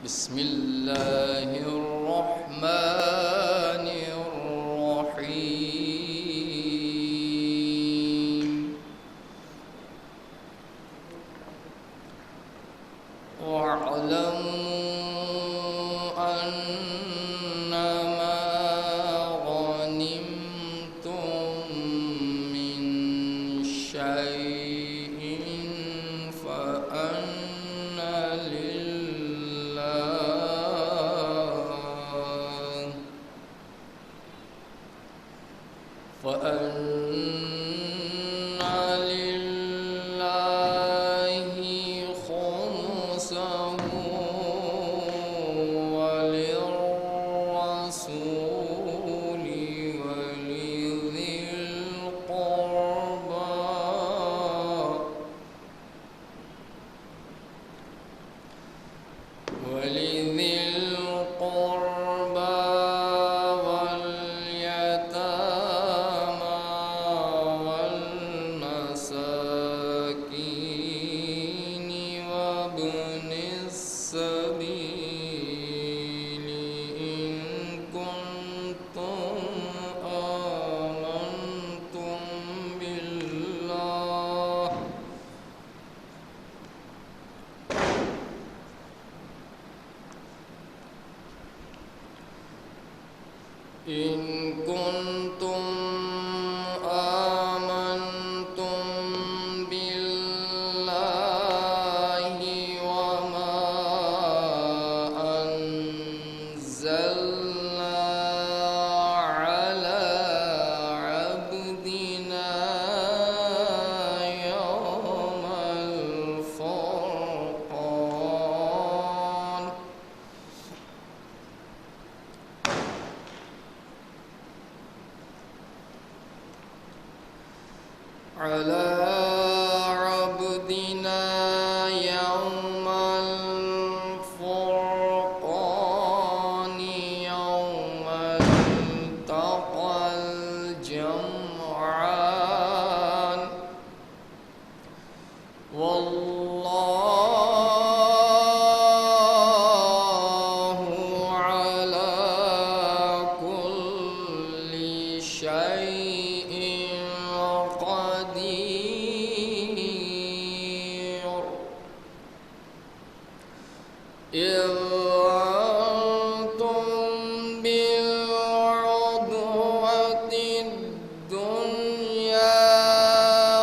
بسم الله الرحمن الرحيم واعلموا أنما غنمتم من شيء فأن لله خمسه وللرسول ولذي القربى وابن السبيل إن كنتم آمنتم بالله وما أنزلنا على عبدنا يوم الفرقان على عبدنا يوم الفرقان يوم التقى الجمعان والله على كل شيء قدير إذ أنتم بالعدوة الدنيا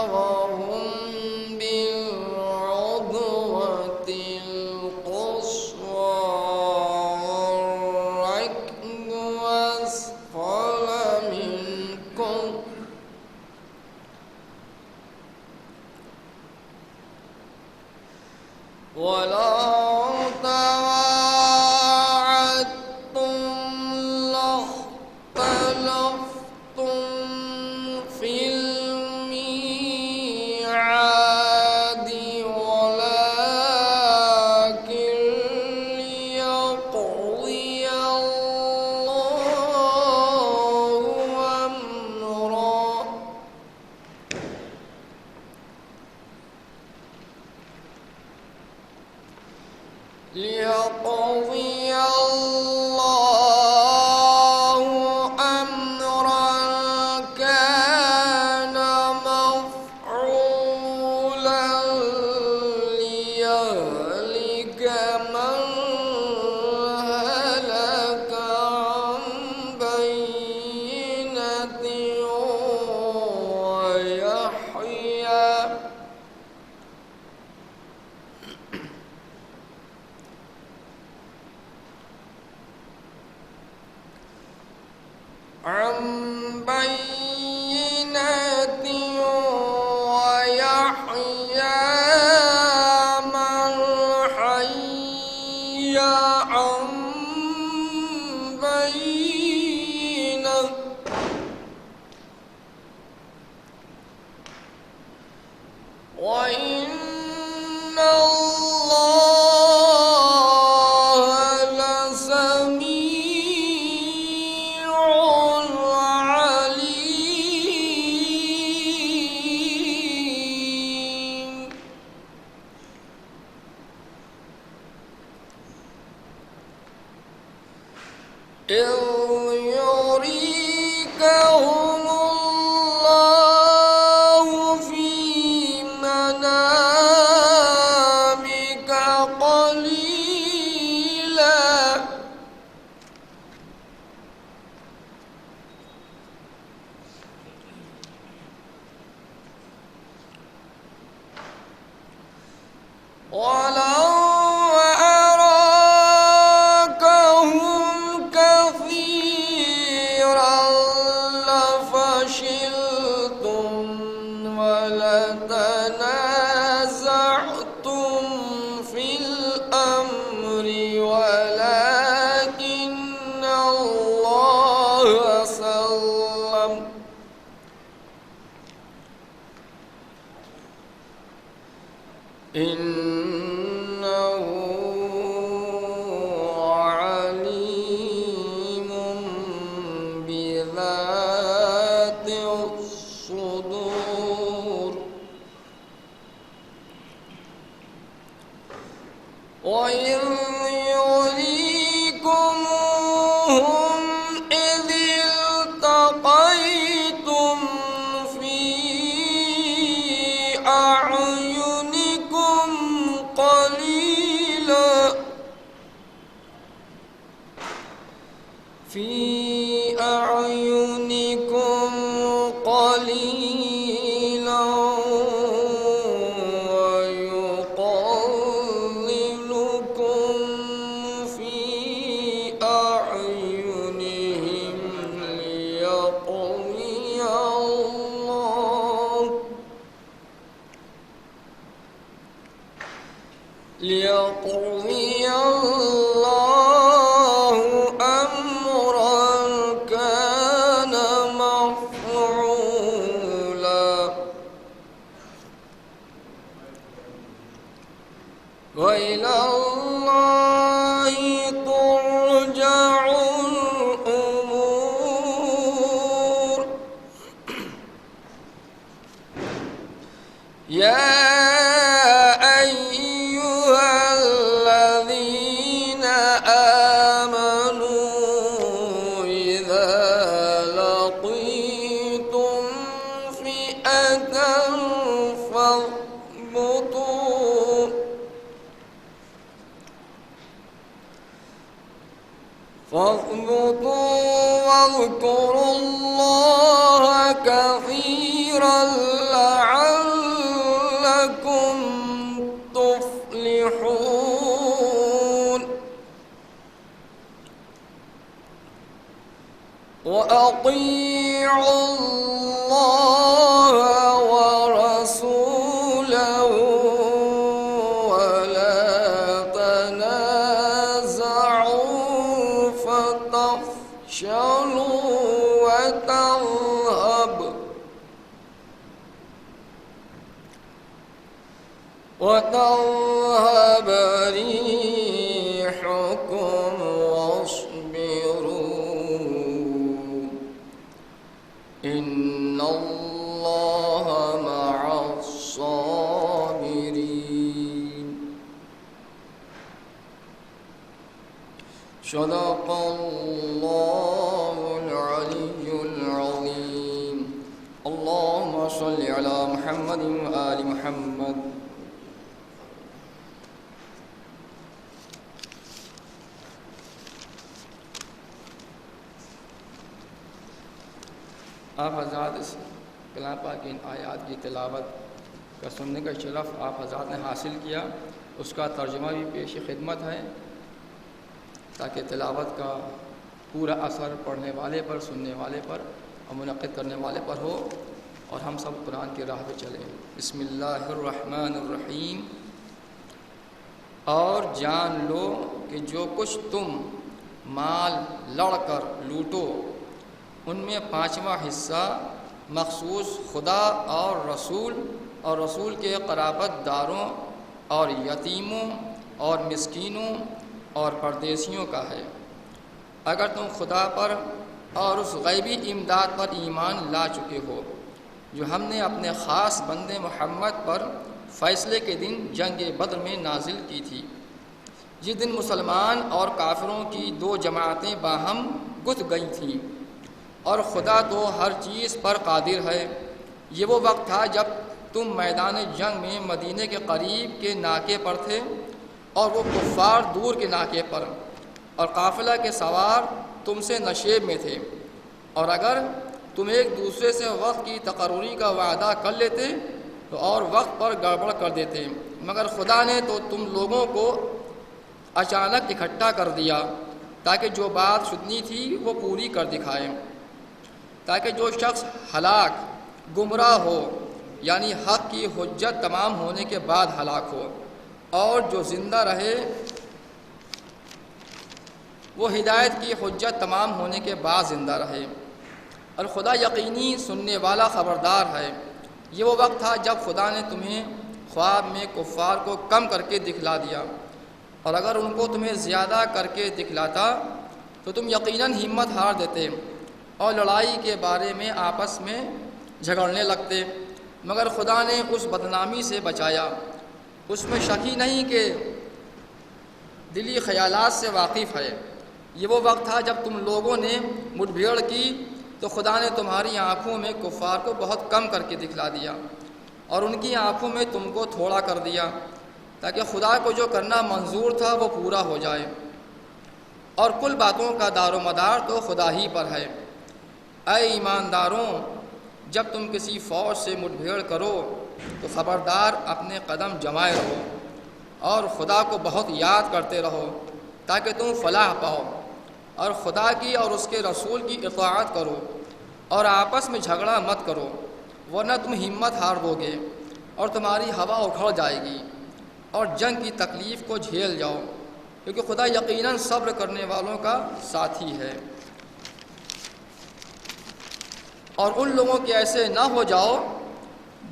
وهم بالعدوة القصوى والركب أسفل منكم ولو تواعدتم لاختلفتم في الميعاد ولكن ليقضي الله أمرا كان مفعولا ليهلك من هلك عن بينة ويحيى عن بينة ويحيى من حي عن بينة وإن الله لسميع إذ يريكهم الله في منامك قليلا ولو أراكهم كثيرا لفشلتم ولتنازعتم في الأمر ولكن الله سلم إنه عليم بذات الصدور وإذ يريكموهم إذ التقيتم في أعينكم قليلا ويقللكم في أعينهم ليقضي الله أمرا كان مفعولا وإلى الله ترجع الأمور يا فاثبتوا واذكروا الله كثيرا لعلكم تفلحون وأطيعوا الله ورسوله ولا تنازعوا فتفشلوا وتذهب ريحكم واصبروا إن الله مع الصابرين صدق الله العلي العظيم اللهم صل على محمد وآل محمد آپ حضرات اس کلام پاک کی ان آیات کی تلاوت کا سننے کا شرف آپ حضرات نے حاصل کیا، اس کا ترجمہ بھی پیش خدمت ہے تاکہ تلاوت کا پورا اثر پڑھنے والے پر، سننے والے پر اور منعقد کرنے والے پر ہو اور ہم سب قرآن کی راہ پہ چلیں۔ بسم اللہ الرحمن الرحیم۔ اور جان لو کہ جو کچھ تم مال لڑ کر لوٹو ان میں 5واں حصہ مخصوص خدا اور رسول کے قرابت داروں اور یتیموں اور مسکینوں اور پردیسیوں کا ہے، اگر تم خدا پر اور اس غیبی امداد پر ایمان لا چکے ہو جو ہم نے اپنے خاص بندے محمد پر فیصلے کے دن جنگ بدر میں نازل کی تھی، جس دن مسلمان اور کافروں کی دو جماعتیں باہم گھس گئی تھیں، اور خدا تو ہر چیز پر قادر ہے۔ یہ وہ وقت تھا جب تم میدان جنگ میں مدینے کے قریب کے ناکے پر تھے اور وہ کفار دور کے ناکے پر، اور قافلہ کے سوار تم سے نشیب میں تھے، اور اگر تم ایک دوسرے سے وقت کی تقرری کا وعدہ کر لیتے تو اور وقت پر گڑبڑ کر دیتے، مگر خدا نے تو تم لوگوں کو اچانک اکٹھا کر دیا تاکہ جو بات سننی تھی وہ پوری کر دکھائے، تاکہ جو شخص ہلاک گمراہ ہو یعنی حق کی حجت تمام ہونے کے بعد ہلاک ہو، اور جو زندہ رہے وہ ہدایت کی حجت تمام ہونے کے بعد زندہ رہے۔ اور خدا یقینی سننے والا خبردار ہے۔ یہ وہ وقت تھا جب خدا نے تمہیں خواب میں کفار کو کم کر کے دکھلا دیا، اور اگر ان کو تمہیں زیادہ کر کے دکھلاتا تو تم یقیناً ہمت ہار دیتے اور لڑائی کے بارے میں آپس میں جھگڑنے لگتے، مگر خدا نے اس بدنامی سے بچایا۔ اس میں شک ہی نہیں کہ دلی خیالات سے واقف ہے۔ یہ وہ وقت تھا جب تم لوگوں نے مٹ بھیڑ کی تو خدا نے تمہاری آنکھوں میں کفار کو بہت کم کر کے دکھلا دیا، اور ان کی آنکھوں میں تم کو تھوڑا کر دیا، تاکہ خدا کو جو کرنا منظور تھا وہ پورا ہو جائے، اور کل باتوں کا دار و مدار تو خدا ہی پر ہے۔ اے ایمانداروں، جب تم کسی فوج سے مٹ بھیڑ کرو تو خبردار اپنے قدم جمائے رہو اور خدا کو بہت یاد کرتے رہو تاکہ تم فلاح پاؤ، اور خدا کی اور اس کے رسول کی اطاعت کرو، اور آپس میں جھگڑا مت کرو، ورنہ تم ہمت ہار دو گے اور تمہاری ہوا اکھڑ جائے گی، اور جنگ کی تکلیف کو جھیل جاؤ، کیونکہ خدا یقیناً صبر کرنے والوں کا ساتھی ہے۔ اور ان لوگوں کے ایسے نہ ہو جاؤ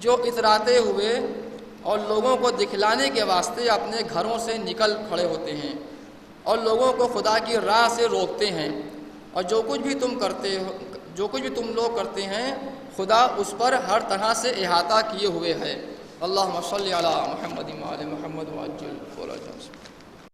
جو اتراتے ہوئے اور لوگوں کو دکھلانے کے واسطے اپنے گھروں سے نکل کھڑے ہوتے ہیں اور لوگوں کو خدا کی راہ سے روکتے ہیں، اور جو کچھ بھی تم لوگ کرتے ہیں خدا اس پر ہر طرح سے احاطہ کیے ہوئے ہے۔ اللہم صلی علی محمد و آل محمد وعجل فرجہ۔